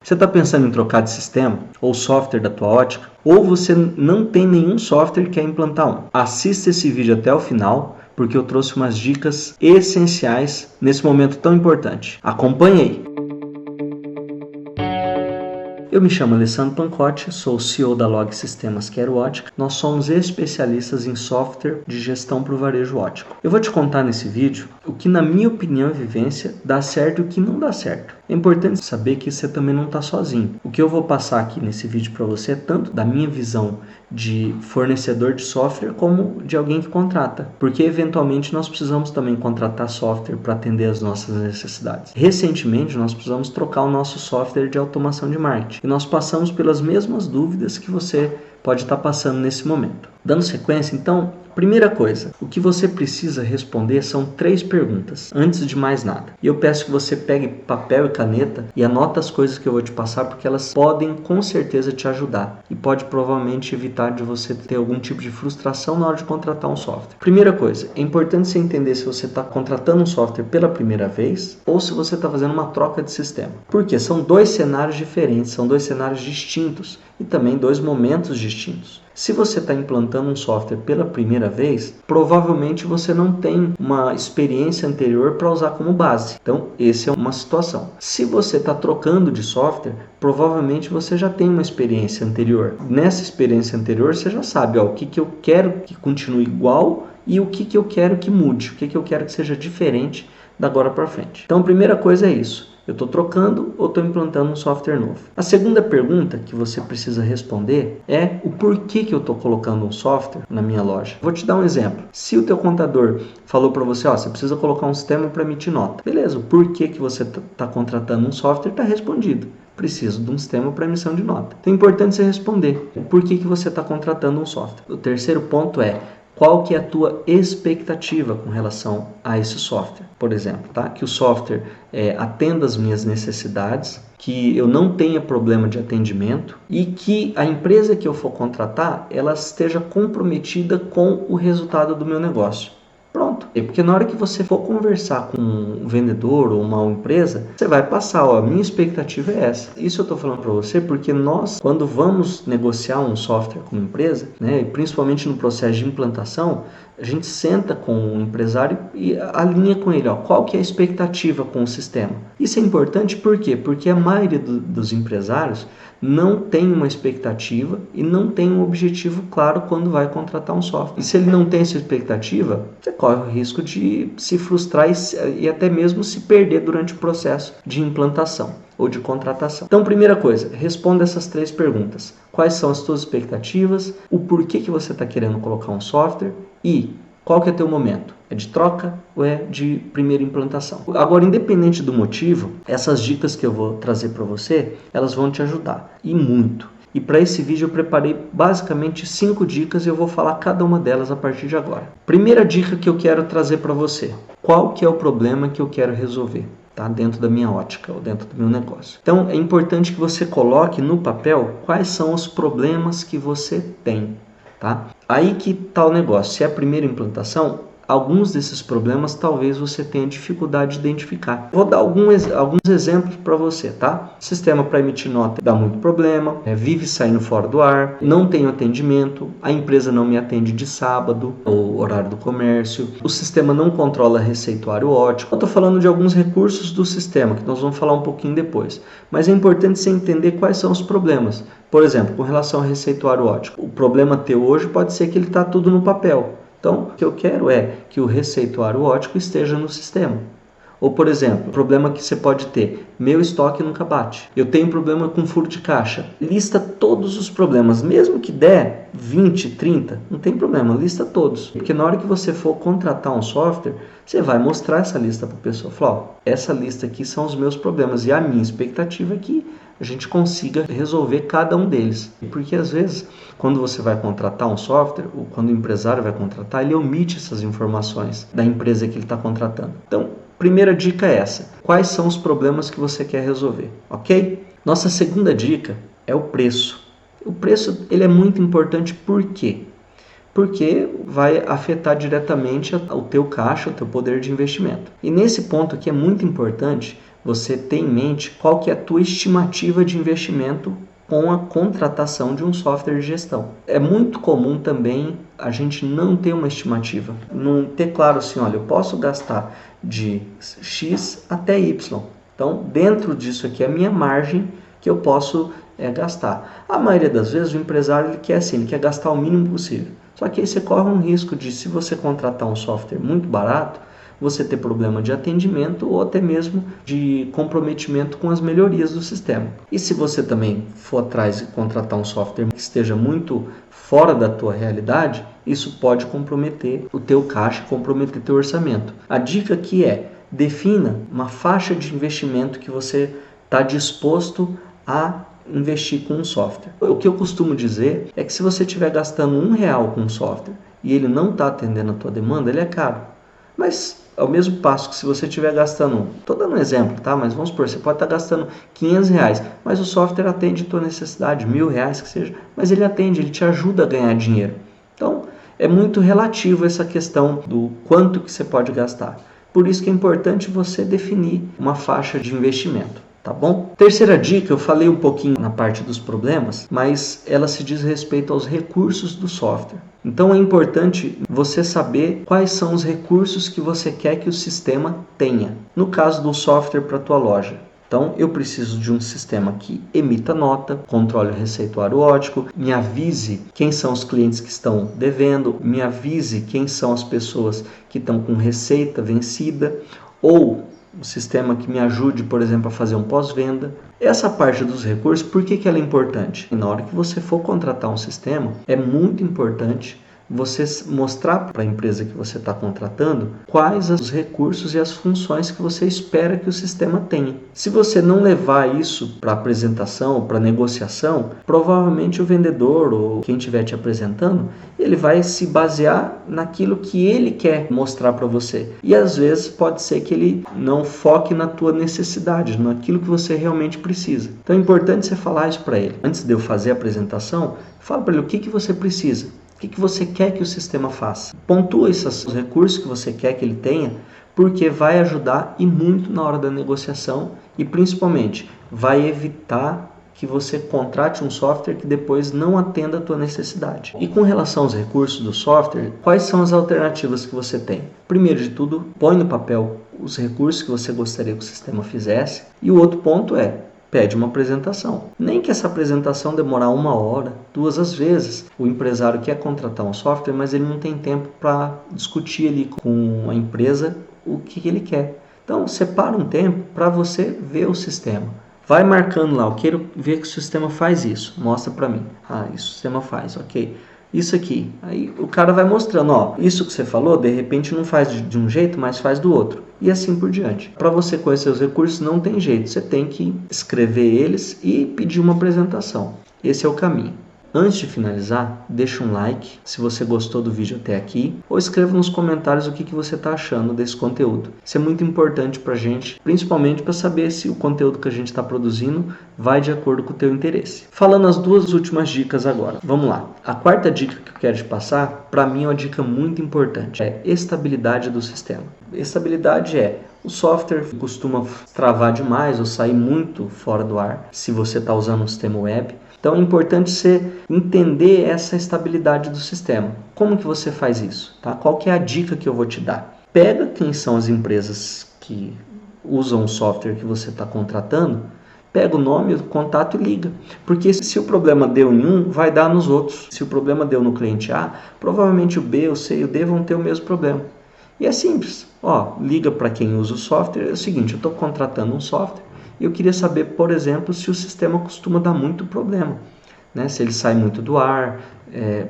Você está pensando em trocar de sistema ou software da tua ótica? Ou você não tem nenhum software e quer implantar um? Assista esse vídeo até o final, porque eu trouxe umas dicas essenciais nesse momento tão importante. Acompanhe aí! Eu me chamo Alessandro Pancotti, sou o CEO da Log Sistemas Quero Ótica. Nós somos especialistas em software de gestão para o varejo óptico. Eu vou te contar nesse vídeo o que, na minha opinião e vivência, dá certo e o que não dá certo. É importante saber que você também não está sozinho. O que eu vou passar aqui nesse vídeo para você é tanto da minha visão de fornecedor de software como de alguém que contrata, porque eventualmente nós precisamos também contratar software para atender as nossas necessidades. Recentemente nós precisamos trocar o nosso software de automação de marketing e nós passamos pelas mesmas dúvidas que você pode estar passando nesse momento. Dando sequência, então, primeira coisa, o que você precisa responder são 3 perguntas, antes de mais nada. E eu peço que você pegue papel e caneta e anote as coisas que eu vou te passar, porque elas podem com certeza te ajudar e pode provavelmente evitar de você ter algum tipo de frustração na hora de contratar um software. Primeira coisa, é importante você entender se você está contratando um software pela primeira vez ou se você está fazendo uma troca de sistema. Porque são 2 cenários diferentes, são 2 cenários distintos e também 2 momentos distintos. Se você está implantando um software pela primeira vez, provavelmente você não tem uma experiência anterior para usar como base. Então, essa é uma situação. Se você está trocando de software, provavelmente você já tem uma experiência anterior. Nessa experiência anterior, você já sabe o que eu quero que continue igual e o que eu quero que mude, o que eu quero que seja diferente da agora para frente. Então, a primeira coisa é isso. Eu estou trocando ou estou implantando um software novo? A segunda pergunta que você precisa responder é o porquê que eu estou colocando um software na minha loja. Vou te dar um exemplo. Se o teu contador falou para você, você precisa colocar um sistema para emitir nota. Beleza, o porquê que você está contratando um software está respondido. Preciso de um sistema para emissão de nota. Então é importante você responder o porquê que você está contratando um software. O terceiro ponto é qual que é a tua expectativa com relação a esse software. Por exemplo, que o software atenda às minhas necessidades, que eu não tenha problema de atendimento e que a empresa que eu for contratar, ela esteja comprometida com o resultado do meu negócio. Pronto. Porque na hora que você for conversar com um vendedor ou uma empresa, você vai passar, a minha expectativa é essa. Isso eu estou falando para você porque nós, quando vamos negociar um software com uma empresa, principalmente no processo de implantação, a gente senta com o empresário e alinha com ele, qual que é a expectativa com o sistema. Isso é importante por quê? Porque a maioria dos empresários não tem uma expectativa e não tem um objetivo claro quando vai contratar um software. E se ele não tem essa expectativa, você corre o risco de se frustrar e até mesmo se perder durante o processo de implantação ou de contratação. Então, primeira coisa, responda essas 3 perguntas. Quais são as suas expectativas? O porquê que você está querendo colocar um software? E qual que é o teu momento? É de troca ou é de primeira implantação? Agora, independente do motivo, essas dicas que eu vou trazer para você, elas vão te ajudar, e muito. E para esse vídeo eu preparei basicamente 5 dicas e eu vou falar cada uma delas a partir de agora. Primeira dica que eu quero trazer para você. Qual que é o problema que eu quero resolver? Dentro da minha ótica ou dentro do meu negócio. Então, é importante que você coloque no papel quais são os problemas que você tem. Aí que está o negócio. Se é a primeira implantação, alguns desses problemas talvez você tenha dificuldade de identificar. Vou dar alguns exemplos para você, Sistema para emitir nota dá muito problema, vive saindo fora do ar, não tenho atendimento, a empresa não me atende de sábado, ou horário do comércio, o sistema não controla receituário óptico. Eu estou falando de alguns recursos do sistema, que nós vamos falar um pouquinho depois. Mas é importante você entender quais são os problemas. Por exemplo, com relação ao receituário óptico, o problema teu hoje pode ser que ele está tudo no papel. Então, o que eu quero é que o receituário óptico esteja no sistema. Ou, por exemplo, o problema que você pode ter, meu estoque nunca bate. Eu tenho problema com furo de caixa. Lista todos os problemas, mesmo que der 20, 30, não tem problema, lista todos. Porque na hora que você for contratar um software, você vai mostrar essa lista para a pessoa. Falar, essa lista aqui são os meus problemas e a minha expectativa é que a gente consiga resolver cada um deles. Porque às vezes, quando você vai contratar um software, ou quando o empresário vai contratar, ele omite essas informações da empresa que ele está contratando. Então, primeira dica é essa. Quais são os problemas que você quer resolver, ok? Nossa segunda dica é o preço. O preço ele é muito importante por quê? Porque vai afetar diretamente o teu caixa, o teu poder de investimento. E nesse ponto aqui é muito importante você ter em mente qual que é a tua estimativa de investimento com a contratação de um software de gestão. É muito comum também a gente não ter uma estimativa, não ter claro assim, olha, eu posso gastar de X até Y. Então, dentro disso aqui é a minha margem que eu posso gastar. A maioria das vezes o empresário ele quer assim, ele quer gastar o mínimo possível. Só que aí você corre um risco de, se você contratar um software muito barato, você ter problema de atendimento ou até mesmo de comprometimento com as melhorias do sistema. E se você também for atrás e contratar um software que esteja muito fora da tua realidade, isso pode comprometer o teu caixa, comprometer teu orçamento. A dica aqui é, defina uma faixa de investimento que você está disposto a investir com um software. O que eu costumo dizer é que se você estiver gastando R$1 com um software e ele não está atendendo a tua demanda, ele é caro. Mas ao mesmo passo que se você estiver gastando, estou dando um exemplo, tá? Mas vamos supor, você pode estar gastando R$500, mas o software atende a tua necessidade, R$1.000 que seja, mas ele atende, ele te ajuda a ganhar dinheiro. Então, é muito relativo essa questão do quanto que você pode gastar. Por isso que é importante você definir uma faixa de investimento. Tá bom? Terceira dica, eu falei um pouquinho na parte dos problemas, mas ela se diz respeito aos recursos do software. Então é importante você saber quais são os recursos que você quer que o sistema tenha. No caso do software para a tua loja. Então eu preciso de um sistema que emita nota, controle o receituário ótico, me avise quem são os clientes que estão devendo, me avise quem são as pessoas que estão com receita vencida, ou um sistema que me ajude, por exemplo, a fazer um pós-venda. Essa parte dos recursos, por que ela é importante? E na hora que você for contratar um sistema, é muito importante você mostrar para a empresa que você está contratando quais os recursos e as funções que você espera que o sistema tenha. Se você não levar isso para apresentação ou para negociação, provavelmente o vendedor ou quem estiver te apresentando, ele vai se basear naquilo que ele quer mostrar para você. E às vezes pode ser que ele não foque na tua necessidade, naquilo que você realmente precisa. Então é importante você falar isso para ele. Antes de eu fazer a apresentação, fala para ele o que você precisa. O que você quer que o sistema faça? Pontua esses recursos que você quer que ele tenha, porque vai ajudar e muito na hora da negociação e principalmente vai evitar que você contrate um software que depois não atenda a tua necessidade. E com relação aos recursos do software, quais são as alternativas que você tem? Primeiro de tudo, põe no papel os recursos que você gostaria que o sistema fizesse. E o outro ponto é, pede uma apresentação. Nem que essa apresentação demorar 1 hora, 2 às vezes. O empresário quer contratar um software, mas ele não tem tempo para discutir ali com a empresa o que ele quer. Então, separa um tempo para você ver o sistema. Vai marcando lá, eu quero ver que o sistema faz isso. Mostra para mim. Ah, isso o sistema faz, ok. Isso aqui. Aí o cara vai mostrando, ó, isso que você falou, de repente não faz de um jeito, mas faz do outro. E assim por diante. Para você conhecer os recursos não tem jeito, você tem que escrever eles e pedir uma apresentação. Esse é o caminho. Antes de finalizar, deixa um like se você gostou do vídeo até aqui ou escreva nos comentários o que você está achando desse conteúdo. Isso é muito importante para a gente, principalmente para saber se o conteúdo que a gente está produzindo vai de acordo com o teu interesse. Falando as 2 últimas dicas agora, vamos lá. A quarta dica que eu quero te passar, para mim é uma dica muito importante, é estabilidade do sistema. Estabilidade é, o software costuma travar demais ou sair muito fora do ar se você está usando um sistema web. Então é importante você entender essa estabilidade do sistema. Como que você faz isso? Tá? Qual que é a dica que eu vou te dar? Pega quem são as empresas que usam o software que você está contratando, pega o nome, o contato e liga. Porque se o problema deu em um, vai dar nos outros. Se o problema deu no cliente A, provavelmente o B, o C e o D vão ter o mesmo problema. E é simples. Ó, liga para quem usa o software. É o seguinte, eu estou contratando um software. Eu queria saber, por exemplo, se o sistema costuma dar muito problema, né? Se ele sai muito do ar,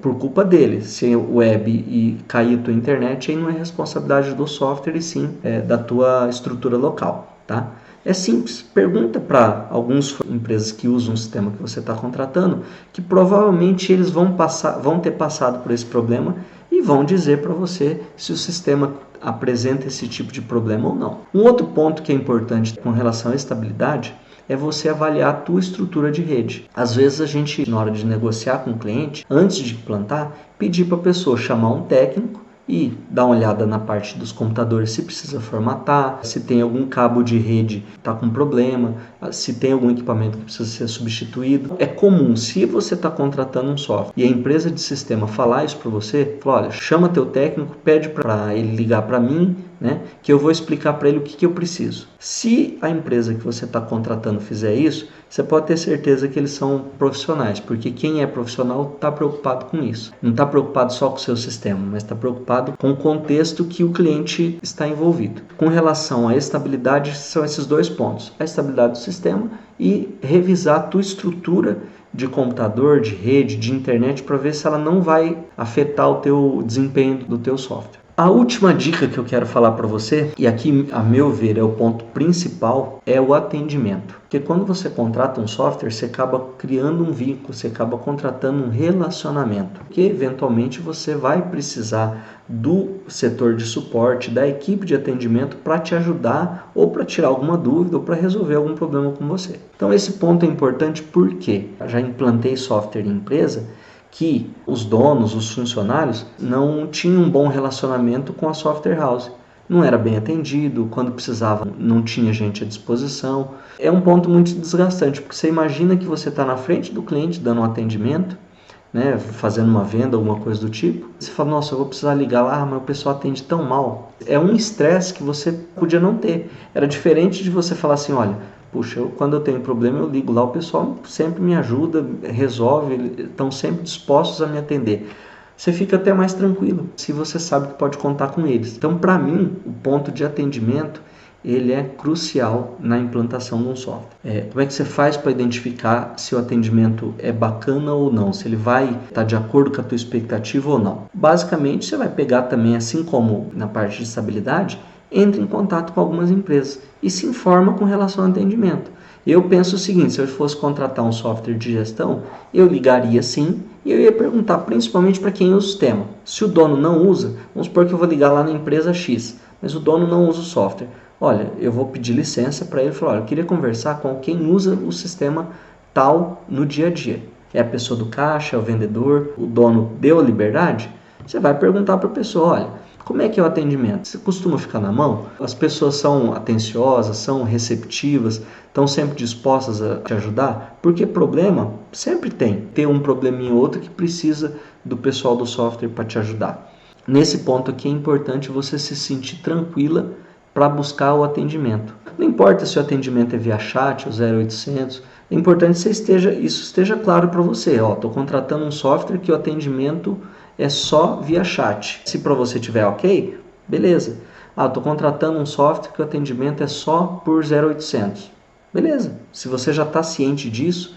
por culpa dele. Se o web e cair a tua internet, aí não é responsabilidade do software e sim da tua estrutura local, tá? É simples, pergunta para algumas empresas que usam o sistema que você está contratando, que provavelmente eles vão ter passado por esse problema e vão dizer para você se o sistema apresenta esse tipo de problema ou não. Um outro ponto que é importante com relação à estabilidade é você avaliar a tua estrutura de rede. Às vezes a gente, na hora de negociar com o cliente, antes de implantar, pedir para a pessoa chamar um técnico e dá uma olhada na parte dos computadores se precisa formatar, se tem algum cabo de rede que está com problema, se tem algum equipamento que precisa ser substituído. É comum, se você está contratando um software e a empresa de sistema falar isso para você, fala, olha, chama teu técnico, pede para ele ligar para mim, que eu vou explicar para ele o que eu preciso. Se a empresa que você está contratando fizer isso, você pode ter certeza que eles são profissionais, porque quem é profissional está preocupado com isso. Não está preocupado só com o seu sistema, mas está preocupado com o contexto que o cliente está envolvido. Com relação à estabilidade, são esses dois pontos. A estabilidade do sistema e revisar a tua estrutura de computador, de rede, de internet, para ver se ela não vai afetar o teu desempenho do teu software. A última dica que eu quero falar para você, e aqui a meu ver é o ponto principal, é o atendimento. Porque quando você contrata um software, você acaba criando um vínculo, você acaba contratando um relacionamento, que eventualmente você vai precisar do setor de suporte, da equipe de atendimento para te ajudar ou para tirar alguma dúvida ou para resolver algum problema com você. Então esse ponto é importante porque eu já implantei software em empresa que os donos, os funcionários, não tinham um bom relacionamento com a software house. Não era bem atendido, quando precisava não tinha gente à disposição. É um ponto muito desgastante, porque você imagina que você está na frente do cliente dando um atendimento, fazendo uma venda, alguma coisa do tipo. Você fala, nossa, eu vou precisar ligar lá, mas o pessoal atende tão mal. É um estresse que você podia não ter. Era diferente de você falar assim, olha, puxa, quando eu tenho problema eu ligo lá, o pessoal sempre me ajuda, resolve, estão sempre dispostos a me atender. Você fica até mais tranquilo, se você sabe que pode contar com eles. Então, para mim, o ponto de atendimento, ele é crucial na implantação de um software. Como é que você faz para identificar se o atendimento é bacana ou não, se ele vai estar de acordo com a tua expectativa ou não? Basicamente, você vai pegar também, assim como na parte de estabilidade, entre em contato com algumas empresas e se informa com relação ao atendimento. Eu penso o seguinte, se eu fosse contratar um software de gestão, eu ligaria sim e eu ia perguntar principalmente para quem usa o sistema. Se o dono não usa, vamos supor que eu vou ligar lá na empresa X, mas o dono não usa o software. Olha, eu vou pedir licença para ele e falar, olha, eu queria conversar com quem usa o sistema tal no dia a dia. É a pessoa do caixa, é o vendedor, o dono deu a liberdade? Você vai perguntar para a pessoa, olha, como é que é o atendimento? Você costuma ficar na mão? As pessoas são atenciosas, são receptivas, estão sempre dispostas a te ajudar? Porque problema sempre tem. Tem um probleminha ou outro que precisa do pessoal do software para te ajudar. Nesse ponto aqui é importante você se sentir tranquila para buscar o atendimento. Não importa se o atendimento é via chat ou 0800, é importante que isso esteja claro para você. Estou contratando um software que o atendimento é só via chat. Se para você tiver ok, beleza. Estou contratando um software que o atendimento é só por 0800. Beleza. Se você já está ciente disso,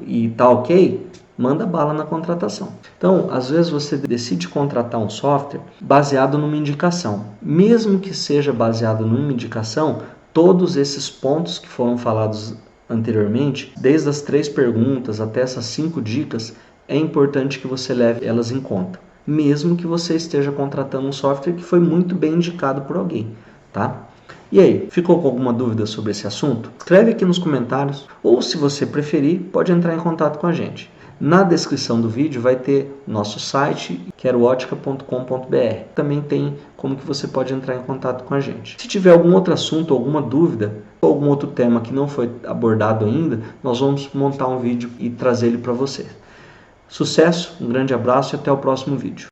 e está ok, manda bala na contratação. Então, às vezes você decide contratar um software baseado numa indicação. Mesmo que seja baseado numa indicação, todos esses pontos que foram falados anteriormente, desde as 3 perguntas até essas 5 dicas, é importante que você leve elas em conta, mesmo que você esteja contratando um software que foi muito bem indicado por alguém, tá? E aí, ficou com alguma dúvida sobre esse assunto? Escreve aqui nos comentários, ou se você preferir, pode entrar em contato com a gente. Na descrição do vídeo vai ter nosso site, querootica.com.br. Também tem como que você pode entrar em contato com a gente. Se tiver algum outro assunto, alguma dúvida, ou algum outro tema que não foi abordado ainda, nós vamos montar um vídeo e trazer ele para você. Sucesso, um grande abraço e até o próximo vídeo.